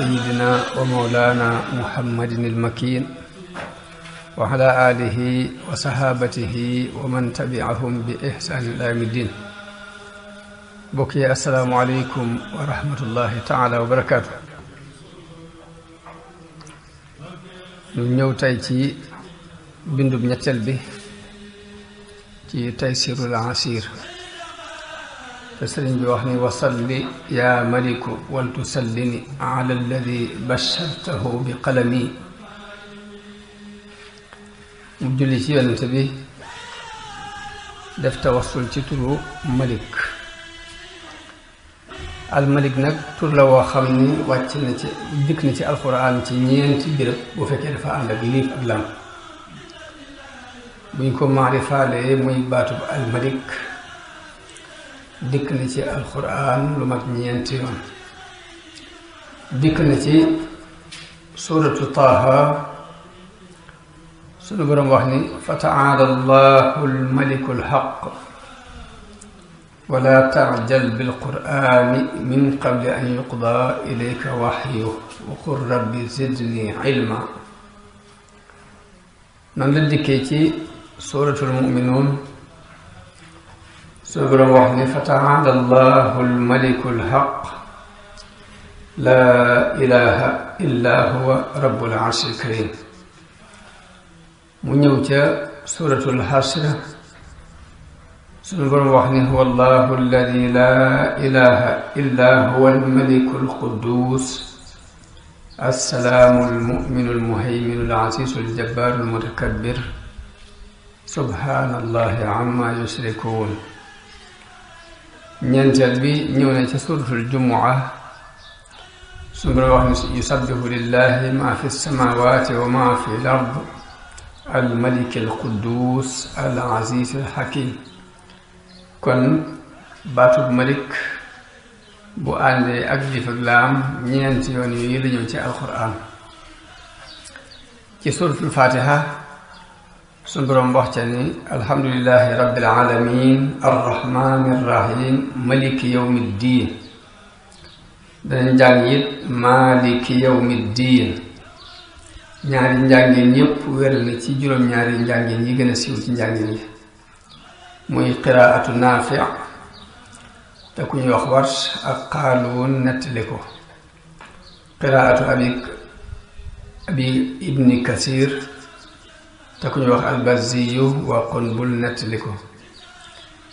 سيدنا ومولانا محمد المكين وعلى آله وصحابته ومن تبعهم بإحسان إلى يوم الدين. بوكي السلام عليكم ورحمة الله تعالى وبركاته. ñëw tay ci bindub ñettel bi ci taysirul asir te sëriñ bi wax ni wasalli ya maliku wal tusallini ala alladi bashartahu bi qalami mu julli ci yonent bi def tawassul ci turu malik al malik nag tur la woo xam ni wàcc na ci dikk na ci alquran ci ñeenti béréb bu fekkee dafa ànd ak liif ak lam buñ ko maarifaalee muy baatub al malik dikk na ci alquran lu mat ñeenti yoon dikk na ci suratu taaha sunu boroom wax ni fa taala allahu almaliku alxaq ولا تعجل بالقرآن من قبل أن يقضى إليك وحيه وقل رب زدني علما نندكيتي سورة المؤمنون سورة واحدة فتعالى الله الملك الحق لا إله إلا هو رب العرش الكريم منيوتا سورة الحشر سنقول وحده هو الله الذي لا إله إلا هو الملك القدوس السلام المؤمن المهيمن العزيز الجبار المتكبر سبحان الله عما يشركون ñentel bi ñëw na ci suratul jumu'a sunu wax ni yusabbihu lillahi ma fi samawati wa ma fi al-ard al-malik al-quddus al-aziz al-hakim kon baatub malik bu àndee ak lif ak laam ñeenti yoon yooyu la ñëw ci alquran ci suratul fatiha sunu boroom wax ca ni alhamdulillahi rabbil alamin arrahmanir rahim maliki yawmiddin danañ jàng it maliki yawmiddin ñaari njàngeen yépp wér na ci juróom-ñaari njàngeen yi gën a siiw ci njàngeen yi muy qiraatu naafi te ku ñuy wax warsh ak qaaluun nettali ko qiraatu abi ibni kasir te ku ñuy wax albaziyu wa qunbul nettali ko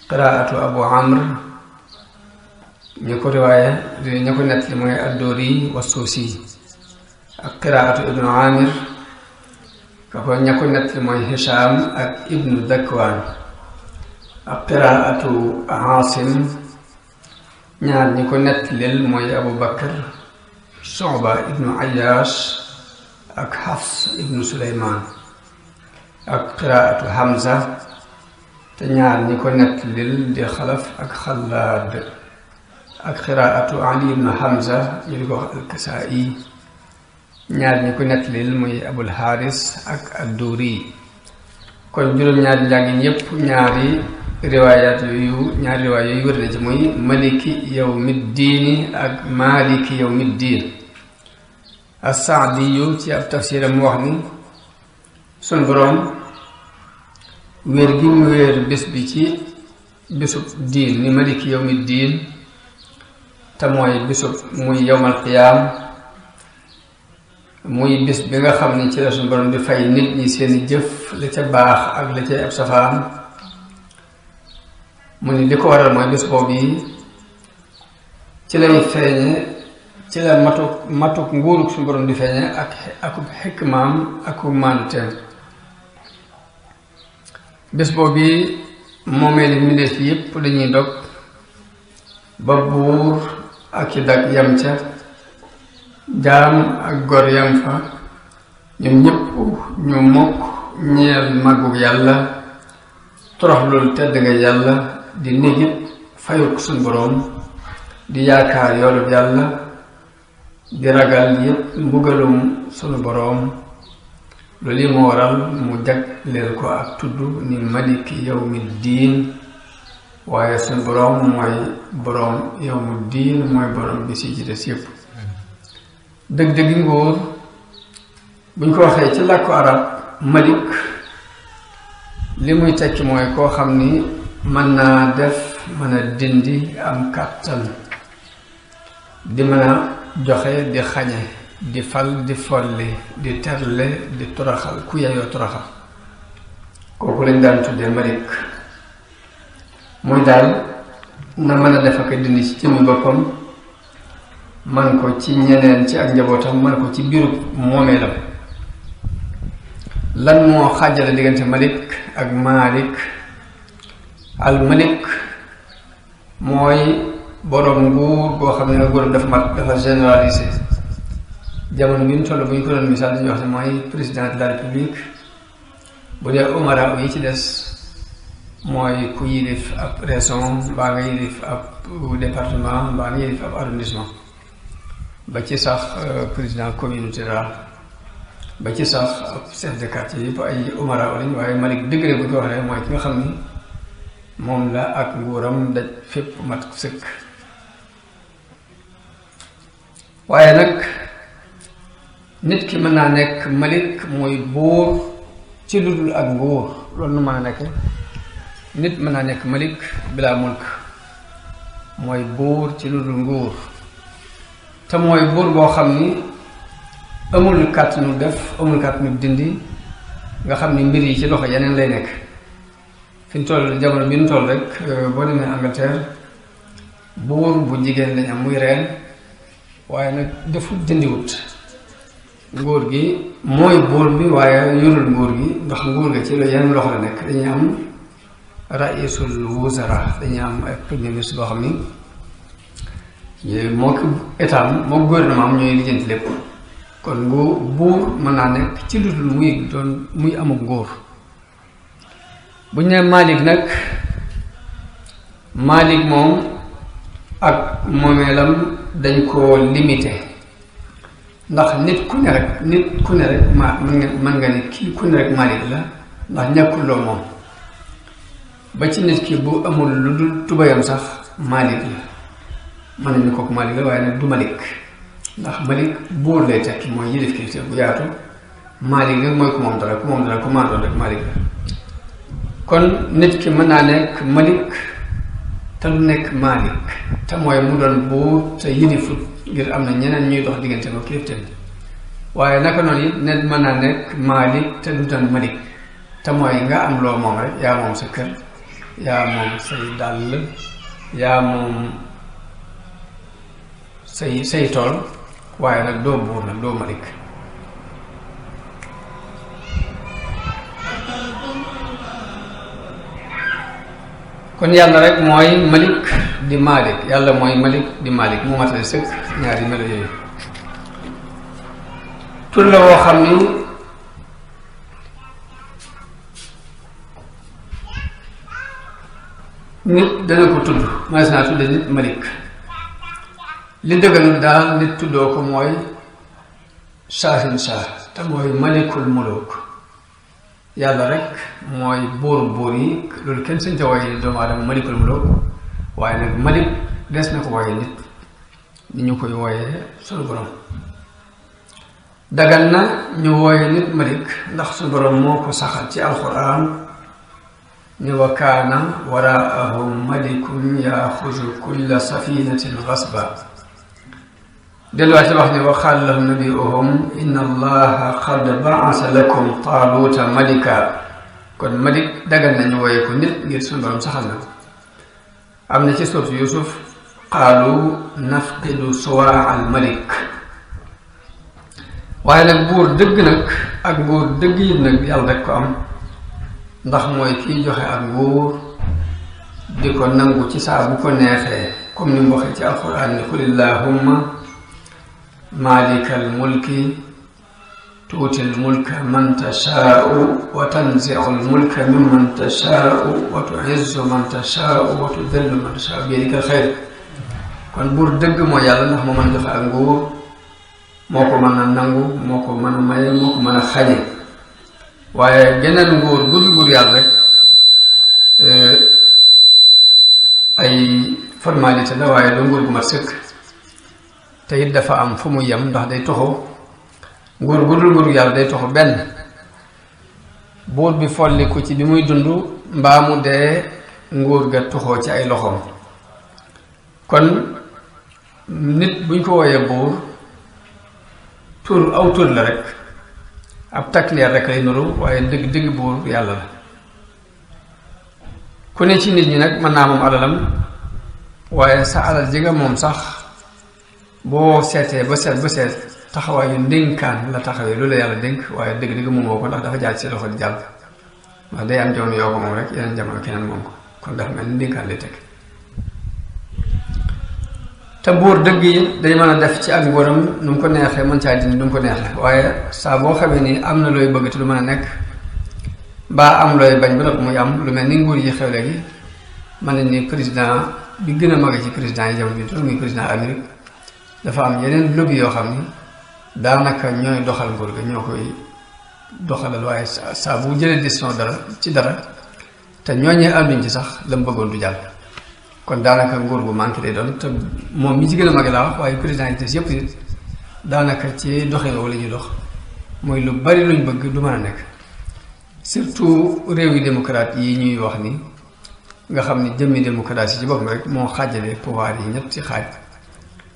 qiraatu abu amr ñu ko riwaaya ñu ko nettali mooy addoori wa suusi ak qiraatu ibnu amir ka ko ña ko nettali mooy hisham ak ibnu dakwaan ak qiraatu Aasim ñaar ñi ko nettalil mooy Abu Bakar Shu'ba ibnu Ayyash ak Hafs ibnu Suleymaan ak qiraatu Hamza te ñaar ñi ko nettalil di Xalaf ak Xallaad ak qiraatu Ali ibnu Hamza ñu di ko wax al-Kasaa'i ñaar ñi ko nettalil mooy Abul Haaris ak ad-Duuri kon juróom-ñaari njàngin yépp ñaari riwaayaat yooyu ñaari riwaay yooyu wér na ci muy maliki yawmiddiini ak maliki yawmiddiin as-Saadi yu ci ab tafsiram mu wax ni sun boroom wéer gi mu wéer bés bi ci bésub diin ni maliki yawmiddiin te mooy bésub muy yawmal qiyaam muy bés bi nga xam ne ci la sun boroom di fay nit ñi seeni jëf la ca baax ak la ca ab safaan mu ni li ko waral mooy bés boobu yi ci lay feeñe ci la matuk nguurug suñu borom di feeñe ak akub xikmaam akub maanteem bés boobu yi moomee li mbindeef yépp dañuy dog ba buur ak i dag yam ca jaam ak gor yam fa ñoom ñépp ñu mokk ñeel màggug yàlla toroxlul tedd nga yàlla di négit fayuk suñ boroom di yaakaar yoolub yàlla di ragal yépp mbugalum sunu boroom loolu yi moo waral mu jagleel ko ak tudd ni maliki yawmi diin waaye suñ boroom mooy boroom yawmu diin mooy boroom bi si ci des yépp dëgg-dëggi nguur buñ ko waxee ci làkku arab malik li muy tekki mooy koo xam ni mën naa def mën a dindi am kàttan di mën a joxe di xañe di fal di folli di terle di toroxal ku yeyoo toroxal kooku lañ daan tuddee malik muy daal na mën a def ak dindi ci jëmmi boppam man ko ci ñeneen ci ak njabootam man ko ci biiru moomeelam lan moo xaajale diggante malik ak malik al malik mooy boroom nguur boo xam ne nguuram dafa mat dafa généralisé jamono bi ñu toll bu ñu ko doon misaal dañuy wax ne mooy président de la république bu dee umara yi ci des mooy ku yilif ab région mbaa nga yilif ab département mbaa nga yilif ab arrondissement ba ci sax président communauté rurale ba ci sax ab chef de quartier yëpp ay umara lañ waaye malik dëgg bu ñu ko waxee mooy ki nga xam ni moom la ak nguuram daj fépp mat sëkk waaye nag nit ki mën naa nekk malik mooy buur ci lu dul ak nguur loolu nu mën a nekk nit mën naa nekk malik bilaa mulk mooy buur ci lu dul nguur te mooy buur boo xam ni amul kàttanu def amul kàttanu dindi nga xam ni mbir yi ci loxo yeneen lay nekk fi ñu toll jamono bi ñu toll rek boo demee Angleterre buur bu jigéen lañ am muy reen waaye nag defut dindiwut nguur gi mooy buur bi waaye yorul nguur gi ndax nguur ga ci la yeneen loxo la nekk dañuy am raisul wuzara dañuy am ay premier ministre boo xam ni moo ko état moo gouvernement am ñooy lijjanti lépp kon buur mën naa nekk ci lu dul muy amul nguur bu ñu nee Malik nag Malik moom ak moomeelam dañ koo limité ndax nit ku ne rek mën nga ni kii ku ne rek Malik la ndax ñàkkul loo moom ba ci nit ki bu amul lu dul tubayam sax Malik la mën nañu kooku Malik la waaye nag du Malik ndax Malik buur lay tekki mooy yilif kilifte bu yaatu Malik nag mooy ku moom dara ku maandoon rek Malik la kon nit ki mën naa nekk malik te du nekk malik te mooy mu doon buur te yilifut ngir am na ñeneen ñuy dox diggante ba kilifteem waaye naka noonu it nit mën naa nekk malik te du doon malik te mooy nga am loo moom rek yaa moom sa kër yaa moom say dàll yaa moom say tool waaye nag doo buur nag doo malik kon yàlla rek mooy malik di malik yàlla mooy malik di malik mu matale sëkk ñaari melo yooyu tur la woo xam ni nit dana ko tudd mas naa tudde nit malik li dëgganul daal nit tuddoo ko mooy saahin saah te mooy malikul muluk yàlla rek mooy buur yi loolu kenn sañ ca wooye doomu aadama malikul muluk waaye nag malik des na ko wooye nit ni ñu koy wooyee sunu borom dagal na ñu wooye nit malik ndax sunu borom moo ko saxal ci alquran ni wa kaana waraahum malikun yaaxuzu kulla safinatin gasba delluwaat wax ne wa qaala lahum nabiyuhum inna allaha qad ba'asa lakum taaluuta malika kon malik dagal nañu wooye ko nit ngir sunu borom saxal na ko am na ci suuratu Yuusuf qaalu nafqidu suwaa al malik waaye nag buur dëgg nag ak nguur dëgg yi nag yàlla rek ko am ndax mooy kiy joxe ak nguur di ko nangu ci saa bu ko neexee comme ni mu waxee ci alquran ne qul illahumma maalikal mulki tuutil mulka man tashaau wa tanzi'ul mulka mimman tashaau wa tu'izzu man tashaau wa tudillu man tashaau biyadikal xayr kon buur dëgg moo yàlla ndax moo mën joxe ak nguur moo ko mën a nangu moo ko mën a maye moo ko mën a xañe waaye geneen nguur gudul nguur yàlla rek ay formalité la waaye lu nguur gu mat sëkk te it dafa am fu mu yem ndax day toxu nguur gu dul nguur yàlla day toxu benn buur bi folliku ci bi muy dund mbaa mu dee nguur ga toxoo ci ay loxoom kon nit buñ ko wooyee buur tur aw tur la rek ab takleer rek lay nuru waaye dëgg dëgg buur yàlla la ku ne ci nit ñi nag mën naa moom alalam waaye sa alal ji nga moom sax boo seetee ba seet taxawaayu ndénkaan la taxawee loolu la yàlla dénk waaye dëgg dëgg moomoo ko ndax dafa jaar ci loxo di jàll ndax day am jamono yoo ko moom rek yeneen jamono keneen moom ko kon dafa mel ni ndénkaan lay teg te buur dëgg yi day mën a def ci ak nguuram nu mu ko neexee mën caa dindi nu mu ko neexee waaye saa boo xamee ni am na looy bëgg te du mën a nekk mbaa am looy bañ ba nag muy am lu mel ni nguur yi xew léegi mën nañ ni président bi gën a mag ci président yi jamono bi muy président Amérique dafa am yeneen lobby yoo xam ni daanaka ñooy doxal nguur ga ñoo koy doxalal waaye saa bu jëlee décision dara te ñooñee ànduñ ci sax la mu bëggoon du jàll kon daanaka nguur gu manqué lay doon te moom mi ci gën a mag laa wax waaye président yi des yëpp it daanaka ci doxee wala ñuy dox mooy lu bari luñ bëgg du mën a nekk surtout réew yi démocrate yi ñuy wax ni nga xam ni jëmmi démocratie ci boppam rek moo xaajale pouvoir yi ñetti xaaj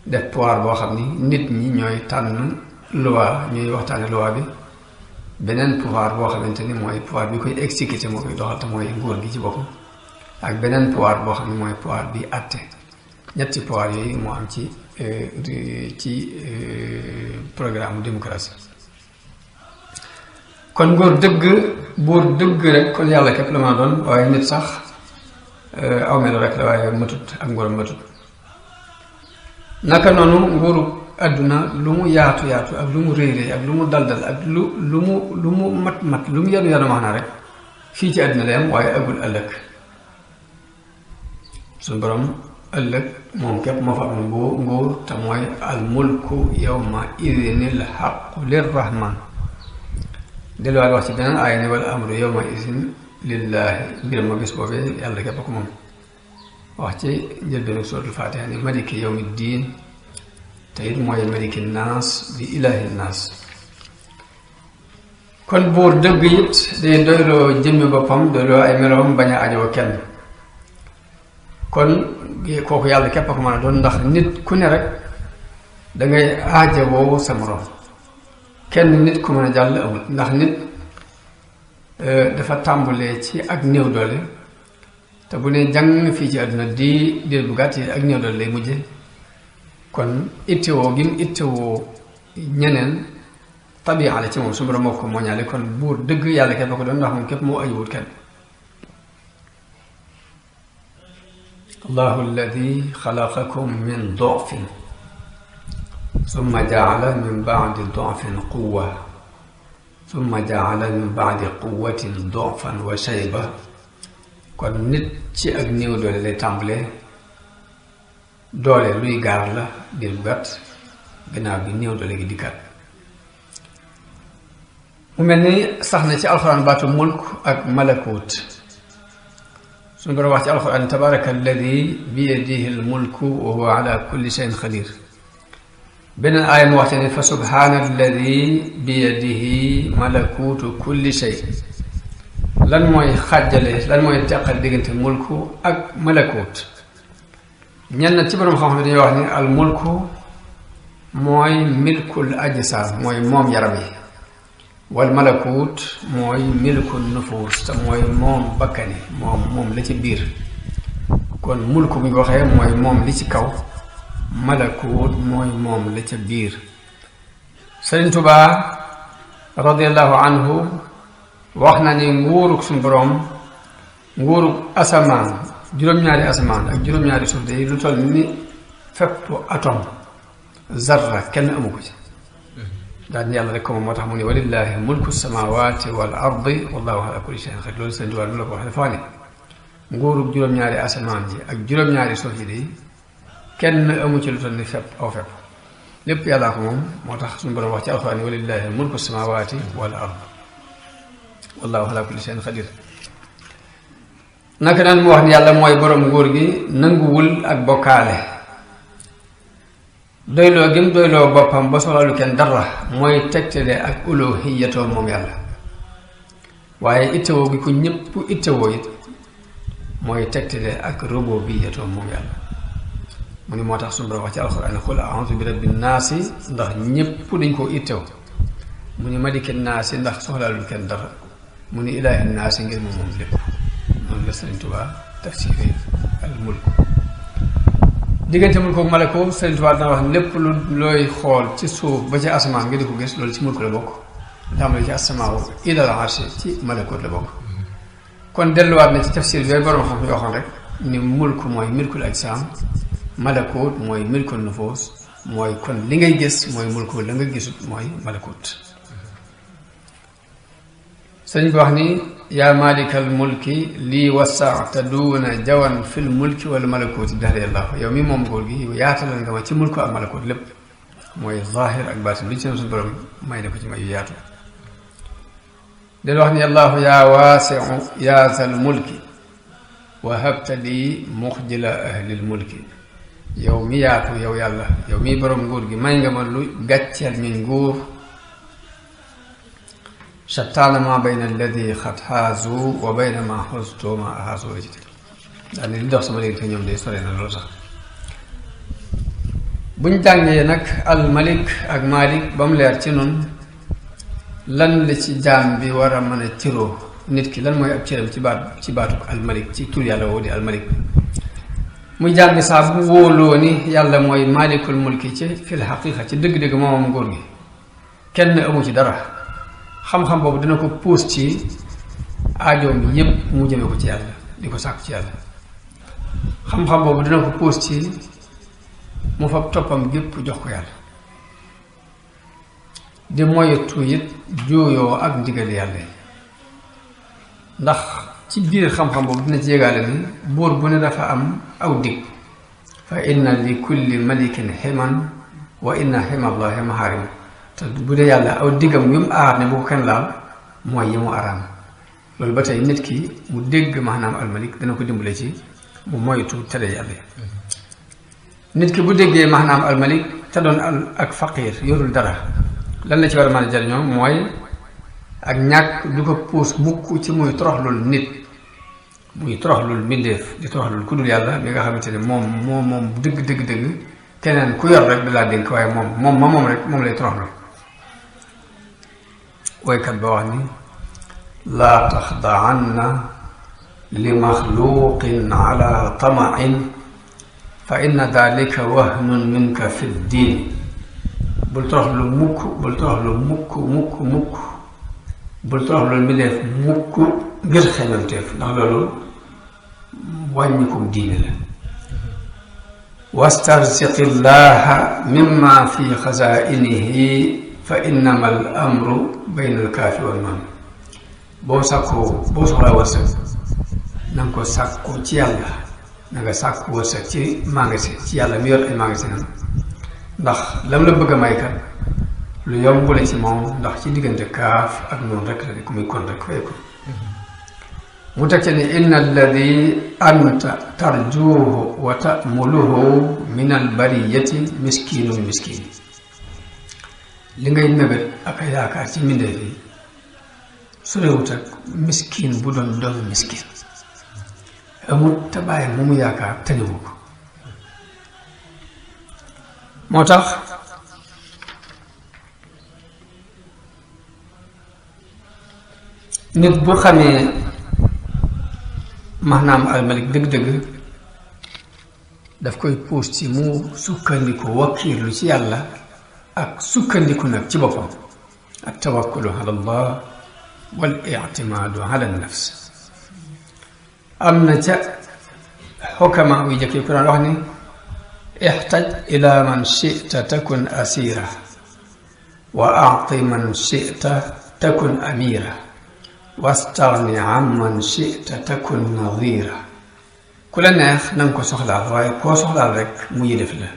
def pouvoir boo xam ni nit ñi ñooy tànn loi ñooy waxtaane loi bi beneen pouvoir boo xamante ni mooy pouvoir bi koy exécuter moo koy doxal te mooy nguur gi ci boppam ak beneen pouvoir boo xam ne mooy pouvoir bi àtte ñetti pouvoir yooyu moo am ci programme démocratie kon nguur dëgg buur dëgg rek kon yàlla képp la mën a doon waaye nit sax aw melo rek la waaye matut ak nguuram matut naka noonu nguuru àdduna lu mu yaatu ak lu mu réy ak lu mu daldal ak lu mu mat lu mu yanu wax naa rek fii ci àdduna la yam waaye agul ëllëg suñu borom ëllëg moom képp moo fa am nguur te mooy al mulku yawma idinil xaqu lirrahman delluwaat wax ci beneen aaya ne wal amru yawma idin lillaahi mbiram ma gis boobee yàlla képp ko moom wax ci njëlbeenu suratul fatiha ni maliki yawmi diin te it mooy maliki naas di ilaahi naas kon buur dëgg it day doyloo jëmmi boppam doyloo ay meloom bañ a ajoo kenn kon kooku yàlla képp a ko mën a doon ndax nit ku ne rek dangay aajowoo sa morom kenn nit ku mën a jàll amul ndax nit dafa tàmbulee ci ak néew doole te bu ne jàng fii ci àdduna di diir bu gàtt yi ak néew doole lay mujje kon ittewoo gi mu ittewoo ñeneen tabi'a la ci moom su borom moo ko mooñaale kon buur dëgg yàlla képp a ko doon ndax moom képp moo ajuwut kenn allahu alladi xalaqakum min dofin summa jaala min baadi dofin quwa summa jaala min baadi quwatin dofan wa shayba kon nit ci ak néew doole lay tàmbalee doole luy gaar la biir bu gàtt gannaaw bi néew doole gi dikkaat mu mel ni sax na ci alxuraan baatu mulk ak malakut suñu borom wax ci alxuraan tabaraka alladi bi yadihi almulku wa huwa ala kulli shayin xadir beneen aaya mu waxte ne fa subhaana alladi bi yadihi malakutu kulli shay lan mooy xàjjale lan mooy teqal diggante mulku ak malakut ñenn ci borom xam-xam dañuy wax ni al mulku mooy milkul ajsaam mooy moom yaram yi wal malakut mooy milkul nufuus te mooy moom bakkani moom la ci biir kon mulku bu ñu ko waxee mooy moom li ci kaw malakut mooy moom la ca biir Sëriñ Tubaa radiallahu anhu wax na ni nguurug suñu boroom nguurug asamaan juróom-ñaari asamaan ak juróom-ñaari suuf de lu toll ni fépp atome zarra kenn amu ko ci daal ni yàlla rek ko moom moo tax mu ne walillahi mulku samawati wal ardi wallahu ala kulli shay'in qadir loolu Sëriñ Tubaa la ko wax dafa ne nguurug juróom-ñaari asamaan ji ak juróom-ñaari suuf yi de kenn amu ci lu toll ni fépp aw fépp lépp yàllaa ko moom moo tax suñu boroom wax ci alxuraan ni walillahi mulku samawati wal ard wallahu ala kulli shay'in qadir naka naan mu wax ni yàlla mooy boroom nguur gi nanguwul ak bokkaale doyloo gëm doyloo boppam ba soxlaalu kenn dara mooy tegtale ak uluhiyatoo moom yàlla waaye ittewoo gi ko ñëpp ittewoo it mooy tegtale ak rububiyatoo moom yàlla mu ni moo tax suñu borom wax ci alxuraan qul a'uuzu bi rabbin naasi ndax ñëpp dañ koo ittew mu ni maliki naasi ndax soxlaalul kenn dara mu ni ilaahi naasi ngir moom lépp noonu la Sëriñ Tuubaa tafsiré al mulk diggante mulk ak malako Sëriñ Tuubaa dana wax lépp lu looy xool ci suuf ba ci asamaan nga di ko gis loolu ci mulk la bokk tàmbali ci asamaaw ilal arshi ci malakoot la bokk kon delluwaat na ci tafsir bi borom xam yoo xam rek ni mulk mooy milkul ajsaam malakoot mooy milkul nufuus mooy kon li ngay gis mooy mulk la nga gisut mooy malakoot sëñ bi wax ni yaa maalikal mulki lii wasaata duuna jawan fil mulki wala malakooti daxalillahu yow mi moom góor gi yow yaatalal nga ma ci mulk ak malakoot lépp mooy zahir ak baatin lu ci ne suñu borom may na ko ci may yu yaatu del wax ni allahu yaa waasiu yaa zal mulki wa habta lii muxjila ahlil mulki yow mi yaatu yow yàlla yow mi borom nguur gi may nga ma lu gàcceel ñuy nguur shattaana ma bayna alladi xat xaazu wa bayna ma xustu ma xaazu la ci teg daal ni li dox sama léegi te ñoom de sore na loolu sax buñ jàngee nag al malik ak malik ba mu leer ci nun lan la ci jaam bi war a mën a cëroo nit ki lan mooy ab cëram ci baatu al malik ci tur yàlla woo di al malik muy jaam bi saa bu wóoloo ni yàlla mooy malikul mulki ci fil xaqiqa ci dëgg-dëgg moomam nguur gi kenn amu ci dara xam-xam boobu dina ko puus ci aajoom yépp mu jëme ko ci yàlla di ko sàkku ci yàlla xam-xam boobu dina ko puus ci mu fab toppam gépp jox ko yàlla di moytu it jooyoo ak ndigal yàlla yi ndax ci biir xam-xam boobu dina ci yégaale ni buur bu ne dafa am aw dig fa inna li kulli malikin ximan wa inna ximallahi mahaarim te bu dee yàlla aw diggam yu mu aar ne bu ko kenn laal mooy yi mu araam loolu ba tey nit ki mu dégg maanaam almalik dana ko dimbale ci mu moytu tere yàlla yi nit ki bu déggee maanaam almalik te doon ak faqiir yorul dara lan la ci war a mën a jariñoo mooy ak ñàkk du ko puus mukk ci muy toroxlul nit muy toroxlul mbindeef di toroxlul ku dul yàlla mi nga xamante ne moom dëgg keneen ku yor rek da laa dénk waaye moom rek moom lay toroxlul woykat ba wax ni laa taxdaanna li maxluqin ala tamain fa inna dalika wahnun minka fi ddin bul toroxlu mukk bul toroxlu mukk bul toroxlu mbindeef mukk ngir xeñanteef ndax loolu wàññikum diine la wastarziqi llaha mimma fi xazainihi fa innama al amru bayna al kaafi wal man boo soxlaa wërsëg na nga ko sàkku ci yàlla na nga sàkku wërsëg ci magasin ci yàlla mi yor ay magasinam ndax lam la bëgg a may kat lu yomb la ci moom ndax ci diggante kaaf ak noonu rek la di ku muy kon rek fay ko mu teg ci ni inna alladi anta tarjuhu wa tamuluhu min albariyati miskinun miskin li ngay mébét ak a yaakaar ci mbindeef yi sorewut ak miskin bu doon doomu miskin amut te bàyyi mu mu yaakaar tëniwu ko moo tax nit bu xamee maanaam almalik dëgg-dëgg daf koy puus ci mu sukkandiku wakkiirlu ci yàlla ak sukkandiku nag ci boppam ak tawakkulu ala allah wal ictimaadu ala nafs am na ca xukama yu jëkk yi ku daan wax ni ixtaj ila man chita takun asira wa acti man chita takun amira wastagni an man chita takun nadira ku la neex na nga ko soxlaal waaye koo soxlaal rek mu yilif la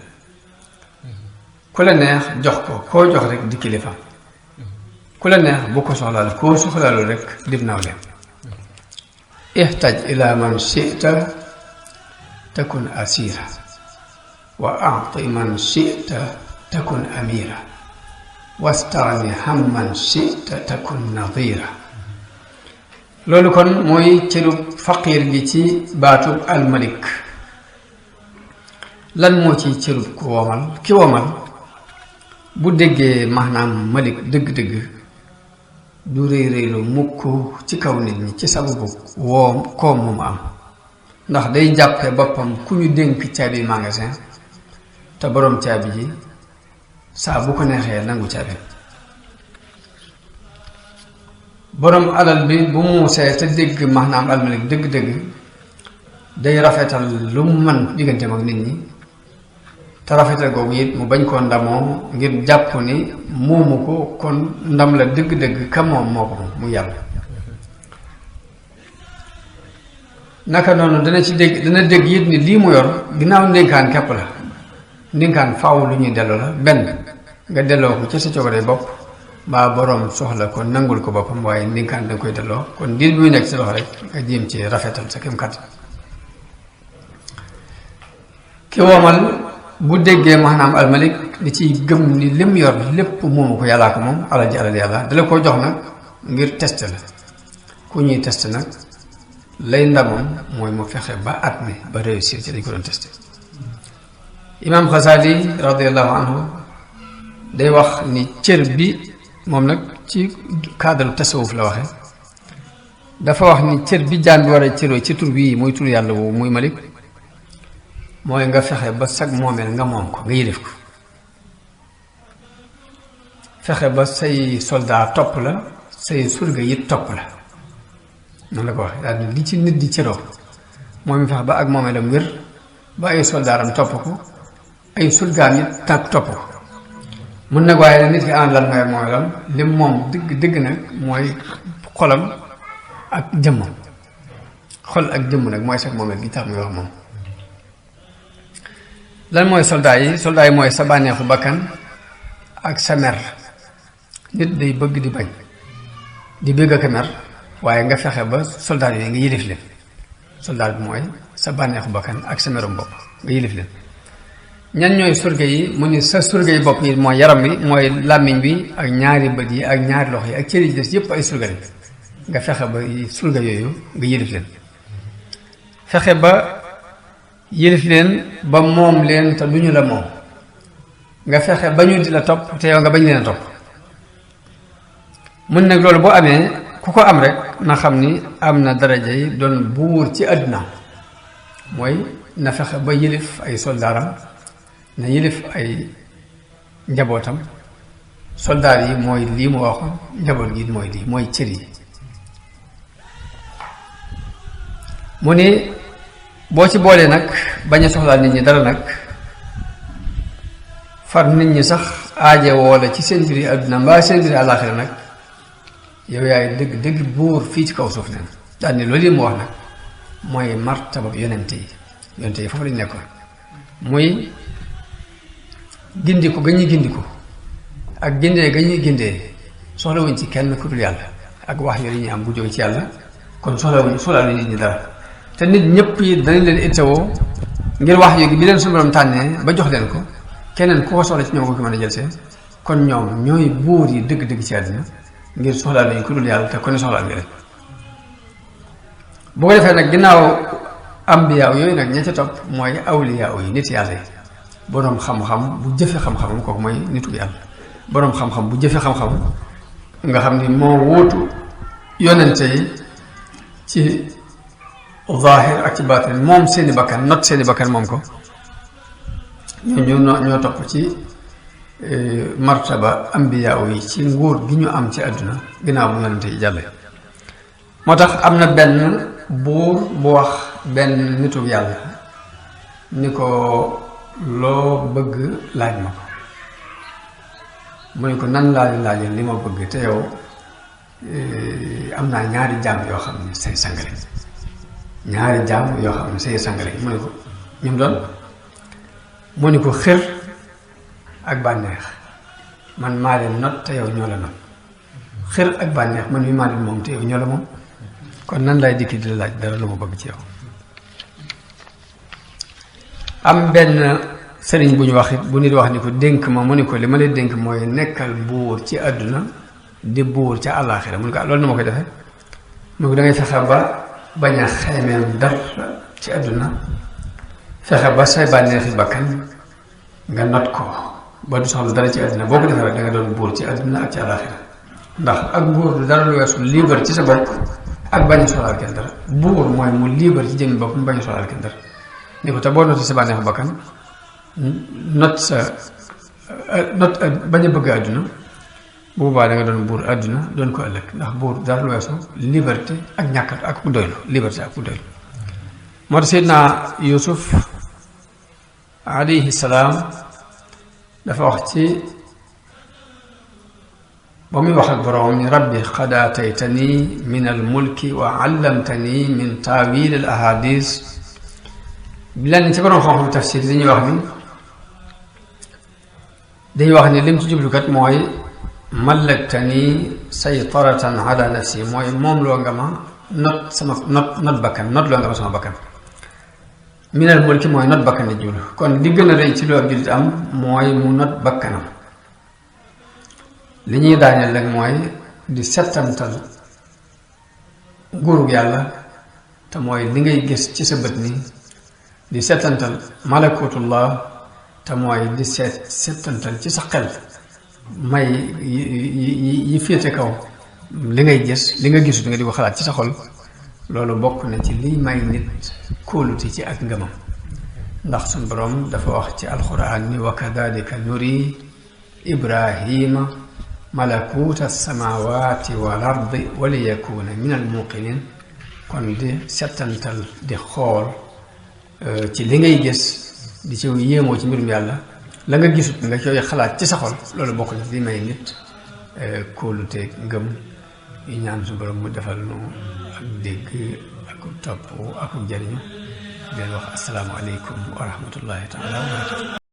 ku la neex jox ko koo jox rek di kilifa ku la neex bu ko soxlaal koo soxlaalu rek dib nawleem ixtaj ila man chita takun asira wa a'ti man shi'ta takun amira wastarni hamman shi'ta takun nadira loolu kon mooy cërub faqiir gi ci baatub almalik lan moo ci cërub ku womal ki womal bu déggee maanaam malik dëgg-dëgg du rëy rëylu mukk ci kaw nit ñi ci sababu woom koom mu am ndax day jàppe boppam ku ñu dénk caabi magasin te boroom caabi ji saa bu ko neexee nangu caabi boroom alal bi bu muusee te dégg maanaam almalik dëgg-dëgg day rafetal lu mu mën digganteem ak nit ñi te rafetal googu it mu bañ koo ndamoo ngir jàpp ni moomu ko kon ndam la dëgg-dëgg ka moom moo ko mu yàlla naka noonu dana dégg it ni lii mu yor ginnaaw ndénkaan képp la ndénkaan faaw lu ñuy delloo la benn nga delloo ko ci sa coobare bopp mbaa boroom soxla kon nangul ko boppam waaye ndénkaan danga koy delloo kon diir bi muy nekk ci loxo rek nga jéem ci rafetal sa kem kàttan ki womal bu déggee maanaam almalik di ciy gëm ni lim yor lépp moomu ko yàllaa ko moom alal ji alal yàlla dala koo jox nag ngir test la ku ñuy test nag lay ndamam mooy mu fexe ba at mi ba réussir ci dañ ko doon testé imaam Xasaali radiallahu anhu day wax ni cër bi moom nag ci cadre tasawuf la waxe dafa wax ni cër bi jaam bi war a cëroo ci tur bii muy tur yàlla woowu muy malik mooy nga fexe ba sag moomeel nga moom ko nga yilif ko fexe ba say soldat topp la say surga yit topp la noonu la ko waxee daal li ci nit di cëroo mooy mu fexe ba ak moomeelam wér ba ay soldaaram topp ko ay surgaam it topp ko mun nag waaye nit ki an lan mooy moomeelam lim moom dëgg nag mooy xolam ak jëmmam xol ak jëmm nag mooy sag moomeel gi tax muy wax moom lan mooy soldat yi mooy sa bànneexu bakkan ak sa mer nit day bëgg di bañ di bëgg ak mer waaye nga fexe ba soldat yooyu nga yilif leen soldat bi mooy sa bànneexu bakkan ak sa merum bopp nga yilif leen ñan ñooy surga yi mu ni sa surga yi bopp yi mooy yaram bi mooy làmmiñ bi ak ñaari bët yi ak ñaari loxo yi ak cër yi des yépp ay surga lañ nga fexe ba surga yooyu nga yilif leen fexe ba yilif leen ba moom leen te duñu la moom nga fexe ba ñu di la topp te yow nga bañ leen a topp mun nag loolu boo amee ku ko am rek na xam ni am na daraja yi doon buur ci àdduna mooy na fexe ba yilif ay soldaaram na yilif ay njabootam soldaar yi mooy lii mu waxoon njaboot gi mooy lii mooy cër yi mu ni boo ci boolee nag bañ a soxlaa nit ñi dara nag far nit ñi sax aaje woo la ci seen mbiri àdduna mbaa seen mbiri àllaaxira nag yow yaay dëgg buur fii ci kaw suuf neen daal ni loolu yi mu wax nag mooy martaba yonente yi foofu lañu nekkoon muy gindiku ga ñuy gindiku ak gindee ga ñuy gindee soxlawuñ ci kenn ku dul yàlla ak wax yooyu ñu am bu jóge ci yàlla kon soxlawuñ nit ñi dara te nit ñëpp yi danañ leen ittewoo ngir wax yooyu bi leen suñu borom tànnee ba jox leen ko keneen ku ko soxla ci ñoom ko mën a jël see kon ñoom ñooy buur yi dëgg-dëgg ci àddina ngir soxlaa nañ ku dul yàlla te ku ne soxlaa nga leen bu ko defee nag ginnaaw ambiyaa yooyu nag ña ca topp mooy awliyaa yi nit yàlla yi boroom xam-xam bu jëfe xam-xamam kooku mooy nitu yàlla boroom xam-xam bu jëfe xam-xam nga xam ni moo wóotu yonente yi ci zaahir ak ci baatin moom seeni bakkan not seeni bakkan moom ko ñoo topp ci martaba ambiyaa yi ci nguur gi ñu am ci àdduna ginnaaw bu yonente yi jàlle moo tax am na benn buur bu wax benn nitu yàlla ni ko loo bëgg laaj ma ko mu ne ko nan laa laajal li ma bëgg te yow am naa ñaari jaam yoo xam ne say sangale ñaari jaam yoo xam ne say sangale mu ne ko ñum doon mu ne ko xër ak bànneex man maa leen not te yow ñoo la not xër ak bànneex man mi maa leen moom te yow ñoo la moom kon nan lay dikki di la laaj dara lu ma bëgg ci yow am benn sëriñ bu ñu wax it bu nit wax ni ko dénk ma mu ni ko li ma lay dénk mooy nekkal buur ci àdduna di buur ca àllaaxira mu ni ko loolu na ma koy defee mu ko da ngay fexe ba bañ a xaymeem dara ci àdduna fexe ba say bànneexi bakkan nga not ko ba du soxla dara ci àdduna boo ko defee rek da nga doon buur ci àdduna ak ci àllaaxira ndax ak buur du dara lu weesu libre ci sa bopp ak bañ a soxlaal kenn dara buur mooy mu libre ci jëmmi bopp mu bañ a soxlaal kenn dara ni ko te boo noti sa bànneexi bakkan not bañ a bëgg àdduna bu boobaa da nga doon buur àdduna doon ko ëllëg ndax buur dara lu weesu liberté ak ñàkkat ak ku doylu liberté ak ku doylu moo tax Seydina Yuusuf alayhi salaam dafa wax ci ba muy wax ak boroom ni rabbi qad aataytani min al mulki wa allamtani min taawil al ahadis bi lenn ci boroom xam-xam tafsir dañuy wax ni lim ci jublukat mooy mallaktani saytaratan ala nafsi mooy moom loo nga ma not bakkan not loo nga ma sama bakkan minal mulki mooy not bakkan di jublu kon li gën a rëy ci lu ab jullit am mooy mu not bakkanam li ñuy daaneel rek mooy di settantal nguurug yàlla te mooy li ngay gis ci sa bët ni di settantal malakutullah te mooy di settantal ci sa xel may yi féete kaw li ngay gis li nga gisut nga di ko xalaat ci sa xol loolu bokk na ci liy may nit kóolute ci ak ngëmam ndax suñ boroom dafa wax ci alxuraan ni wa kadalika nuri ibrahima malakuta samawati wal ardi wa liyakuna min al muqinin kon di settantal di xool ci li ngay gis di ci yéemoo ci mbirum yàlla la nga gisut nga koy xalaat ci sa xol loolu bokk na di may nit kóolute ngëm yi ñaan su borom mu defal nu ak dégg ak topp ak jariñu leen wax assalaamu aleykum wa rahmatullahi taala wa barakatu